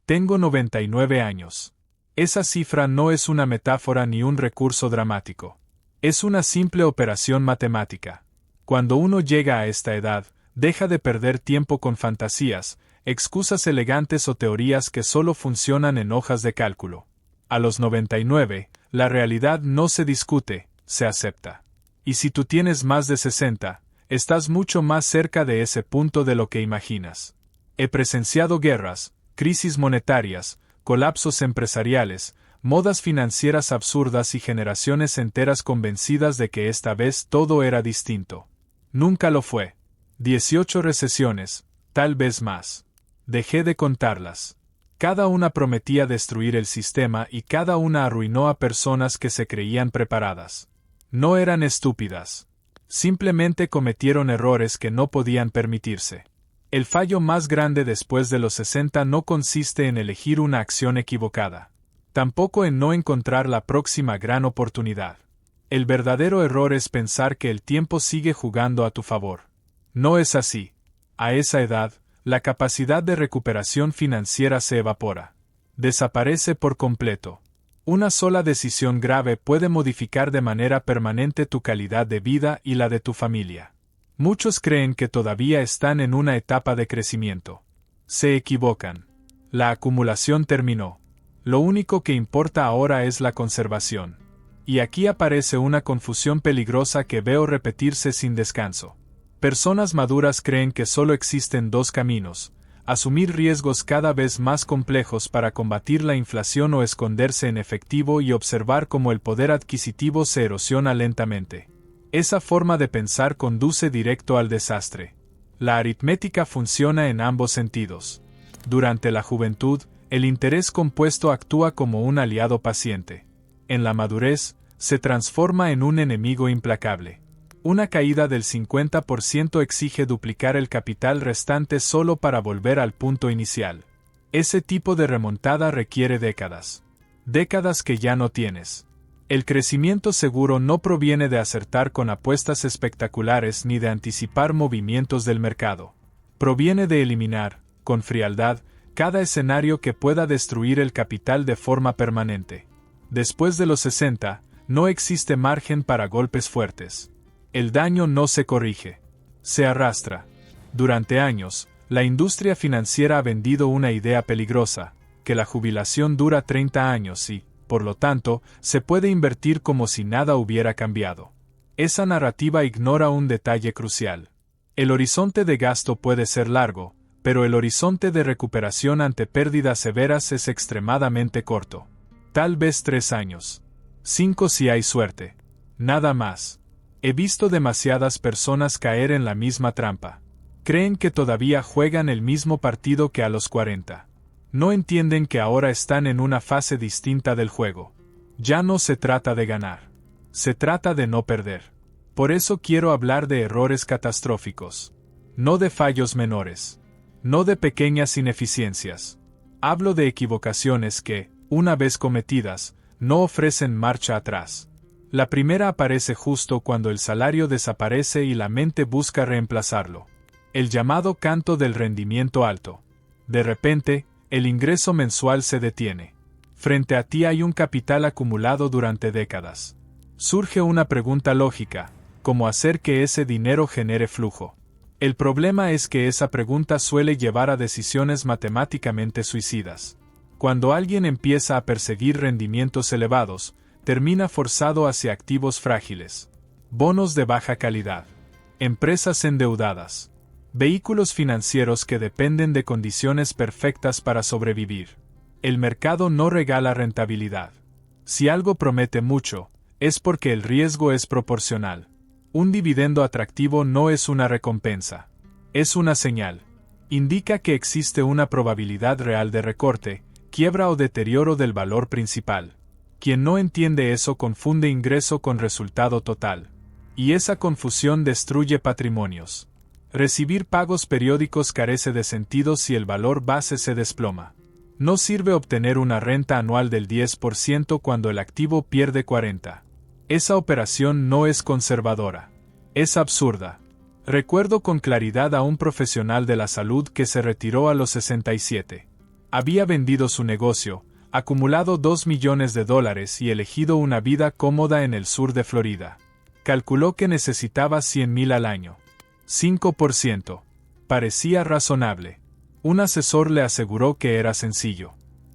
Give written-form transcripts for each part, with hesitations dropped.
Tengo 99 años. Esa cifra no es una metáfora ni un recurso dramático. Es una simple operación matemática. Cuando uno llega a esta edad, deja de perder tiempo con fantasías, excusas elegantes o teorías que solo funcionan en hojas de cálculo. A los 99, la realidad no se discute, se acepta. Y si tú tienes más de 60, estás mucho más cerca de ese punto de lo que imaginas. He presenciado guerras, crisis monetarias, colapsos empresariales, modas financieras absurdas y generaciones enteras convencidas de que esta vez todo era distinto. Nunca lo fue. 18 recesiones, tal vez más. Dejé de contarlas. Cada una prometía destruir el sistema y cada una arruinó a personas que se creían preparadas. No eran estúpidas. Simplemente cometieron errores que no podían permitirse. El fallo más grande después de los 60 no consiste en elegir una acción equivocada. Tampoco en no encontrar la próxima gran oportunidad. El verdadero error es pensar que el tiempo sigue jugando a tu favor. No es así. A esa edad, la capacidad de recuperación financiera se evapora. Desaparece por completo. Una sola decisión grave puede modificar de manera permanente tu calidad de vida y la de tu familia. Muchos creen que todavía están en una etapa de crecimiento. Se equivocan. La acumulación terminó. Lo único que importa ahora es la conservación. Y aquí aparece una confusión peligrosa que veo repetirse sin descanso. Personas maduras creen que solo existen dos caminos: asumir riesgos cada vez más complejos para combatir la inflación o esconderse en efectivo y observar cómo el poder adquisitivo se erosiona lentamente. Esa forma de pensar conduce directo al desastre. La aritmética funciona en ambos sentidos. Durante la juventud, el interés compuesto actúa como un aliado paciente. En la madurez, se transforma en un enemigo implacable. Una caída del 50% exige duplicar el capital restante solo para volver al punto inicial. Ese tipo de remontada requiere décadas. Décadas que ya no tienes. El crecimiento seguro no proviene de acertar con apuestas espectaculares ni de anticipar movimientos del mercado. Proviene de eliminar, con frialdad, cada escenario que pueda destruir el capital de forma permanente. Después de los 60, no existe margen para golpes fuertes. El daño no se corrige. Se arrastra. Durante años, la industria financiera ha vendido una idea peligrosa, que la jubilación dura 30 años y, por lo tanto, se puede invertir como si nada hubiera cambiado. Esa narrativa ignora un detalle crucial. El horizonte de gasto puede ser largo, pero el horizonte de recuperación ante pérdidas severas es extremadamente corto. Tal vez 3 años. 5 si hay suerte. Nada más. He visto demasiadas personas caer en la misma trampa. Creen que todavía juegan el mismo partido que a los 40. No entienden que ahora están en una fase distinta del juego. Ya no se trata de ganar. Se trata de no perder. Por eso quiero hablar de errores catastróficos. No de fallos menores. No de pequeñas ineficiencias. Hablo de equivocaciones que, una vez cometidas, no ofrecen marcha atrás. La primera aparece justo cuando el salario desaparece y la mente busca reemplazarlo. El llamado canto del rendimiento alto. De repente, el ingreso mensual se detiene. Frente a ti hay un capital acumulado durante décadas. Surge una pregunta lógica: ¿cómo hacer que ese dinero genere flujo? El problema es que esa pregunta suele llevar a decisiones matemáticamente suicidas. Cuando alguien empieza a perseguir rendimientos elevados, termina forzado hacia activos frágiles. Bonos de baja calidad. Empresas endeudadas. Vehículos financieros que dependen de condiciones perfectas para sobrevivir. El mercado no regala rentabilidad. Si algo promete mucho, es porque el riesgo es proporcional. Un dividendo atractivo no es una recompensa. Es una señal. Indica que existe una probabilidad real de recorte, quiebra o deterioro del valor principal. Quien no entiende eso confunde ingreso con resultado total. Y esa confusión destruye patrimonios. Recibir pagos periódicos carece de sentido si el valor base se desploma. No sirve obtener una renta anual del 10% cuando el activo pierde 40%. Esa operación no es conservadora. Es absurda. Recuerdo con claridad a un profesional de la salud que se retiró a los 67. Había vendido su negocio, acumulado $2 millones y elegido una vida cómoda en el sur de Florida. Calculó que necesitaba $100,000 al año. 5%. Parecía razonable. Un asesor le aseguró que era sencillo.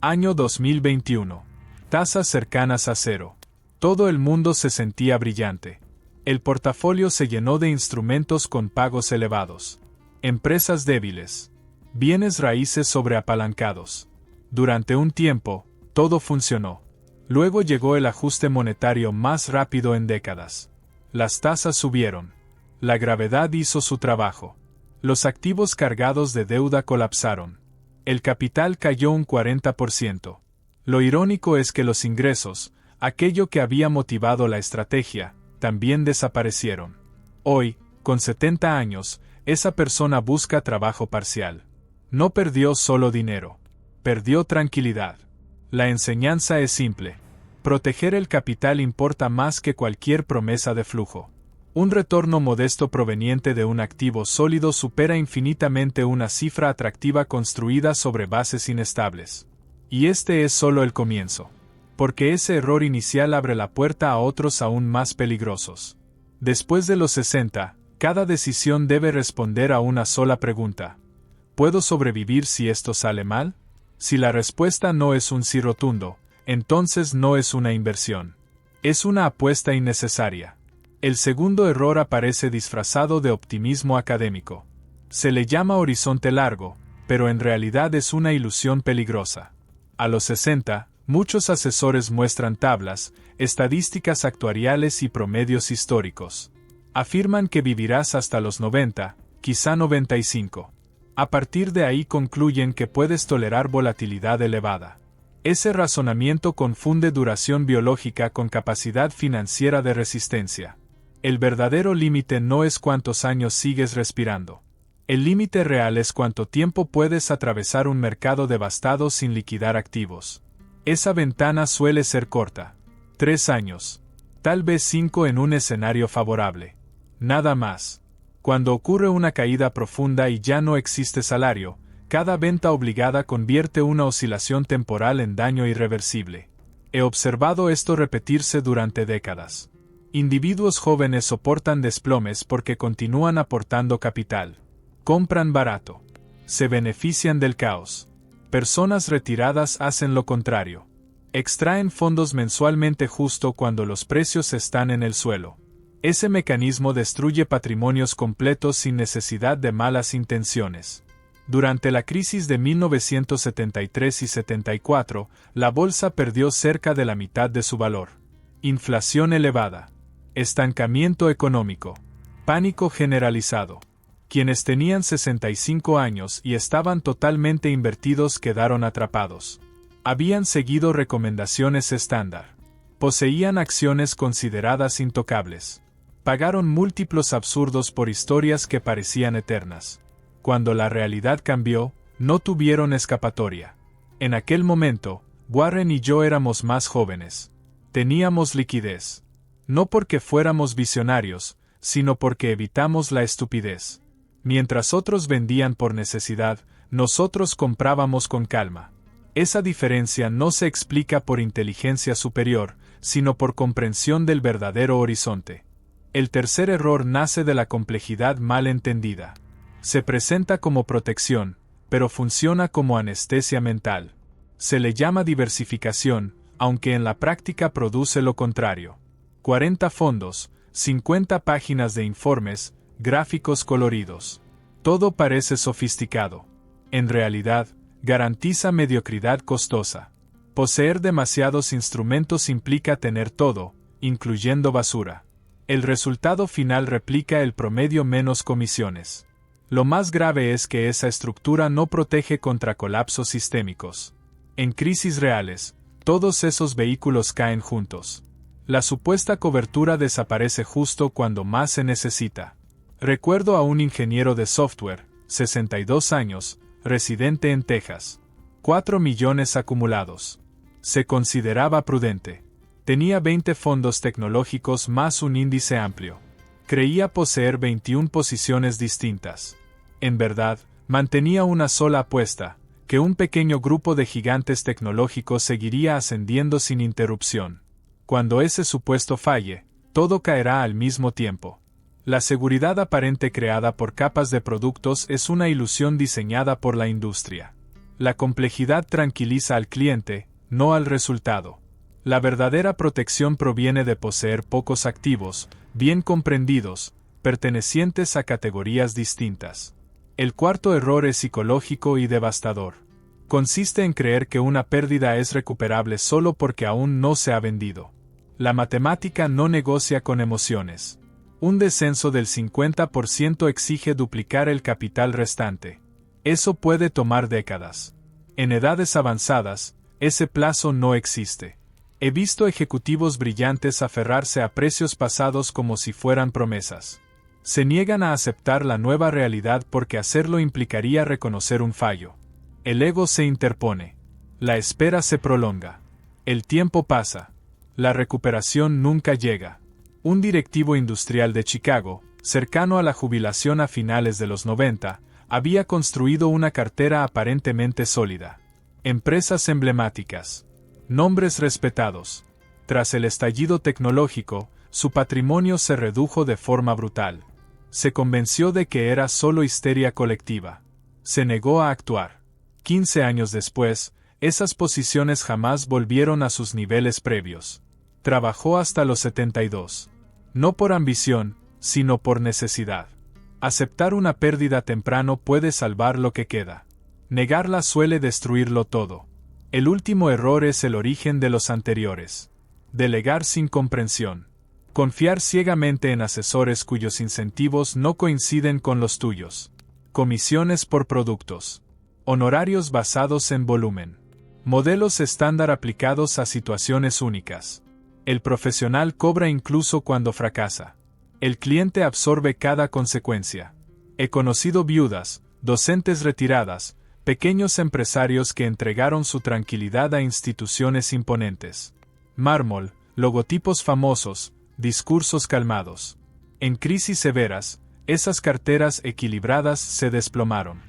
Año 2021. Tasas cercanas a cero. Todo el mundo se sentía brillante. El portafolio se llenó de instrumentos con pagos elevados. Empresas débiles. Bienes raíces sobreapalancados. Durante un tiempo, todo funcionó. Luego llegó el ajuste monetario más rápido en décadas. Las tasas subieron. La gravedad hizo su trabajo. Los activos cargados de deuda colapsaron. El capital cayó un 40%. Lo irónico es que los ingresos, aquello que había motivado la estrategia, también desaparecieron. Hoy, con 70 años, esa persona busca trabajo parcial. No perdió solo dinero. Perdió tranquilidad. La enseñanza es simple. Proteger el capital importa más que cualquier promesa de flujo. Un retorno modesto proveniente de un activo sólido supera infinitamente una cifra atractiva construida sobre bases inestables. Y este es solo el comienzo. Porque ese error inicial abre la puerta a otros aún más peligrosos. Después de los 60, cada decisión debe responder a una sola pregunta. ¿Puedo sobrevivir si esto sale mal? Si la respuesta no es un sí rotundo, entonces no es una inversión. Es una apuesta innecesaria. El segundo error aparece disfrazado de optimismo académico. Se le llama horizonte largo, pero en realidad es una ilusión peligrosa. A los 60, muchos asesores muestran tablas, estadísticas actuariales y promedios históricos. Afirman que vivirás hasta los 90, quizá 95. A partir de ahí concluyen que puedes tolerar volatilidad elevada. Ese razonamiento confunde duración biológica con capacidad financiera de resistencia. El verdadero límite no es cuántos años sigues respirando. El límite real es cuánto tiempo puedes atravesar un mercado devastado sin liquidar activos. Esa ventana suele ser corta. 3 años. Tal vez 5 en un escenario favorable. Nada más. Cuando ocurre una caída profunda y ya no existe salario, cada venta obligada convierte una oscilación temporal en daño irreversible. He observado esto repetirse durante décadas. Individuos jóvenes soportan desplomes porque continúan aportando capital. Compran barato. Se benefician del caos. Personas retiradas hacen lo contrario. Extraen fondos mensualmente justo cuando los precios están en el suelo. Ese mecanismo destruye patrimonios completos sin necesidad de malas intenciones. Durante la crisis de 1973 y 74, la bolsa perdió cerca de la mitad de su valor. Inflación elevada. Estancamiento económico. Pánico generalizado. Quienes tenían 65 años y estaban totalmente invertidos quedaron atrapados. Habían seguido recomendaciones estándar. Poseían acciones consideradas intocables. Pagaron múltiplos absurdos por historias que parecían eternas. Cuando la realidad cambió, no tuvieron escapatoria. En aquel momento, Warren y yo éramos más jóvenes. Teníamos liquidez. No porque fuéramos visionarios, sino porque evitamos la estupidez. Mientras otros vendían por necesidad, nosotros comprábamos con calma. Esa diferencia no se explica por inteligencia superior, sino por comprensión del verdadero horizonte. El tercer error nace de la complejidad mal entendida. Se presenta como protección, pero funciona como anestesia mental. Se le llama diversificación, aunque en la práctica produce lo contrario. 40 fondos, 50 páginas de informes, gráficos coloridos. Todo parece sofisticado. En realidad, garantiza mediocridad costosa. Poseer demasiados instrumentos implica tener todo, incluyendo basura. El resultado final replica el promedio menos comisiones. Lo más grave es que esa estructura no protege contra colapsos sistémicos. En crisis reales, todos esos vehículos caen juntos. La supuesta cobertura desaparece justo cuando más se necesita. Recuerdo a un ingeniero de software, 62 años, residente en Texas. 4 millones acumulados. Se consideraba prudente. Tenía 20 fondos tecnológicos más un índice amplio. Creía poseer 21 posiciones distintas. En verdad, mantenía una sola apuesta, que un pequeño grupo de gigantes tecnológicos seguiría ascendiendo sin interrupción. Cuando ese supuesto falle, todo caerá al mismo tiempo. La seguridad aparente creada por capas de productos es una ilusión diseñada por la industria. La complejidad tranquiliza al cliente, no al resultado. La verdadera protección proviene de poseer pocos activos, bien comprendidos, pertenecientes a categorías distintas. El cuarto error es psicológico y devastador. Consiste en creer que una pérdida es recuperable solo porque aún no se ha vendido. La matemática no negocia con emociones. Un descenso del 50% exige duplicar el capital restante. Eso puede tomar décadas. En edades avanzadas, ese plazo no existe. He visto ejecutivos brillantes aferrarse a precios pasados como si fueran promesas. Se niegan a aceptar la nueva realidad porque hacerlo implicaría reconocer un fallo. El ego se interpone. La espera se prolonga. El tiempo pasa. La recuperación nunca llega. Un directivo industrial de Chicago, cercano a la jubilación a finales de los 90, había construido una cartera aparentemente sólida. Empresas emblemáticas. Nombres respetados. Tras el estallido tecnológico, su patrimonio se redujo de forma brutal. Se convenció de que era solo histeria colectiva. Se negó a actuar. 15 años después, esas posiciones jamás volvieron a sus niveles previos. Trabajó hasta los 72. No por ambición, sino por necesidad. Aceptar una pérdida temprano puede salvar lo que queda. Negarla suele destruirlo todo. El último error es el origen de los anteriores. Delegar sin comprensión. Confiar ciegamente en asesores cuyos incentivos no coinciden con los tuyos. Comisiones por productos. Honorarios basados en volumen. Modelos estándar aplicados a situaciones únicas. El profesional cobra incluso cuando fracasa. El cliente absorbe cada consecuencia. He conocido viudas, docentes retiradas, pequeños empresarios que entregaron su tranquilidad a instituciones imponentes. Mármol, logotipos famosos, discursos calmados. En crisis severas, esas carteras equilibradas se desplomaron.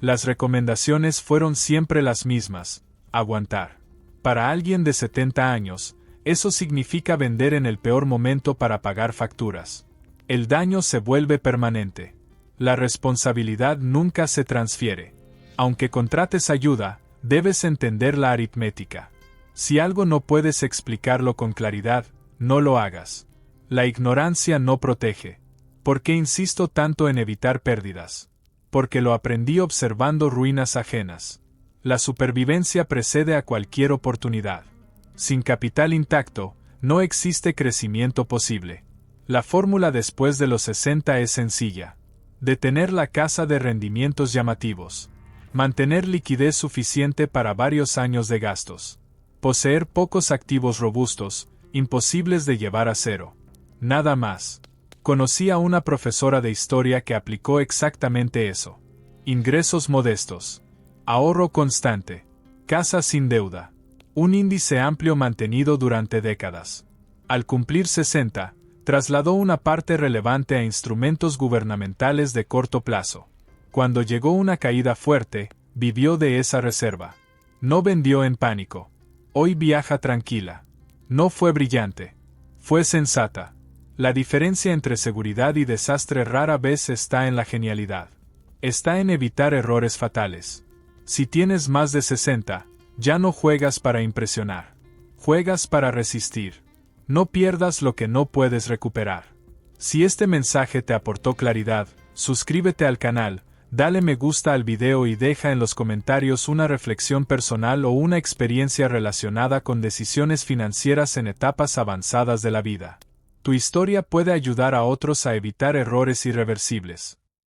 Las recomendaciones fueron siempre las mismas: aguantar. Para alguien de 70 años, eso significa vender en el peor momento para pagar facturas. El daño se vuelve permanente. La responsabilidad nunca se transfiere. Aunque contrates ayuda, debes entender la aritmética. Si algo no puedes explicarlo con claridad, no lo hagas. La ignorancia no protege. ¿Por qué insisto tanto en evitar pérdidas? Porque lo aprendí observando ruinas ajenas. La supervivencia precede a cualquier oportunidad. Sin capital intacto, no existe crecimiento posible. La fórmula después de los 60 es sencilla. Detener la caza de rendimientos llamativos. Mantener liquidez suficiente para varios años de gastos. Poseer pocos activos robustos, imposibles de llevar a cero. Nada más. Conocí a una profesora de historia que aplicó exactamente eso. Ingresos modestos. Ahorro constante. Casa sin deuda. Un índice amplio mantenido durante décadas. Al cumplir 60, trasladó una parte relevante a instrumentos gubernamentales de corto plazo. Cuando llegó una caída fuerte, vivió de esa reserva. No vendió en pánico. Hoy viaja tranquila. No fue brillante. Fue sensata. La diferencia entre seguridad y desastre rara vez está en la genialidad. Está en evitar errores fatales. Si tienes más de 60, ya no juegas para impresionar. Juegas para resistir. No pierdas lo que no puedes recuperar. Si este mensaje te aportó claridad, suscríbete al canal, dale me gusta al video y deja en los comentarios una reflexión personal o una experiencia relacionada con decisiones financieras en etapas avanzadas de la vida. Tu historia puede ayudar a otros a evitar errores irreversibles.